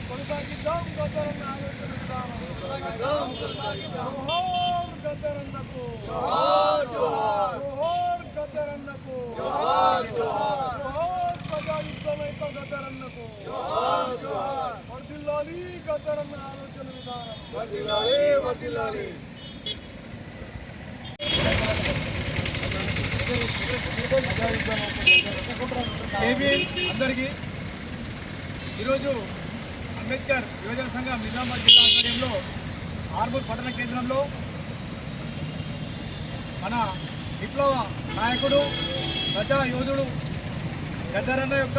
కొనసాగిద్దాం గద్దరన్న ఆలోచన విధానం. జోహార్ గద్దరన్నకు, జోహార్ గద్దరన్నకు, జోహార్ ప్రజాయుద్ధమైక గద్దరన్నకు. వర్ధిల్లాలి గద్దరన్న ఆలోచన విధానం. అందరికీ ఈరోజు అంబేద్కర్ యువజన సంఘం నిజామాబాద్ జిల్లా ఆధ్వర్యంలో ఆర్మూర్ పట్టణ కేంద్రంలో మన విప్లవ నాయకుడు ప్రజా యోధుడు గద్దరన్న యొక్క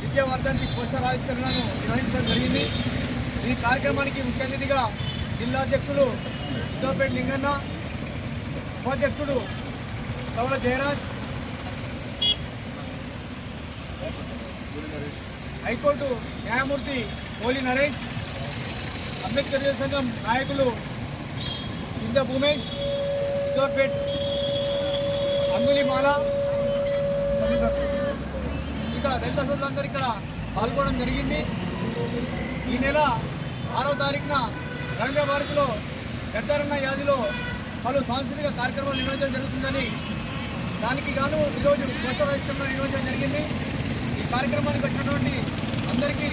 విద్యా వర్ధంతి పోస్టర్ ఆవిష్కరణను నిర్వహించడం జరిగింది. ఈ కార్యక్రమానికి ముఖ్య అతిథిగా జిల్లా అధ్యక్షులు ఉద్దవపేట లింగన్న, ఉపాధ్యక్షుడు సవల జయరాజ్, హైకోర్టు న్యాయమూర్తి కోలి నరేష్, అంబేద్కర్ యువజన సంఘం నాయకులు ఇంజ భూమేష్, ఉద్దవపేట్ అంగులిమాల, ఇంకా దళిత సోదరులందరూ ఇక్కడ పాల్గొనడం జరిగింది. ఈ నెల 6వ తారీఖున రవీంద్ర భారతిలో గద్దరన్న యాదిలో పలు సాంస్కృతిక కార్యక్రమాలు నిర్వహించడం జరుగుతుందని, దానికి గాను ఈరోజు పోస్టర్ నిర్వహించడం జరిగింది. ఈ కార్యక్రమానికి వచ్చినటువంటి అందరికీ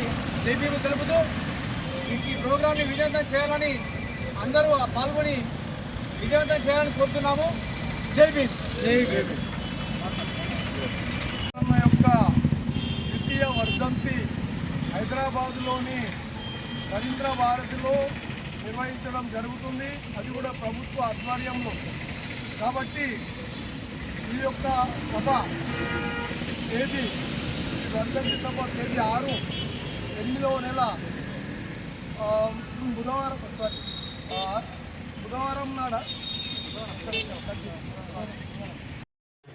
జైభీము తెలుపుతూ ఈ ప్రోగ్రాంని విజయవంతం చేయాలని అందరూ పాల్గొని విజయవంతం చేయాలని కోరుతున్నాము. జై భీమ్. యొక్క ద్వితీయ వర్ధంతి హైదరాబాదులోని రవీంద్ర భారతిలో నిర్వహించడం జరుగుతుంది. అది కూడా ప్రభుత్వ ఆధ్వర్యంలో. కాబట్టి ఈ యొక్క సభ తేదీ, వర్ధంతి సభ తేదీ 6, 8వ నెల బుధవారం నాడ.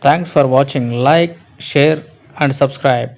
Thanks for watching. Like, share and subscribe.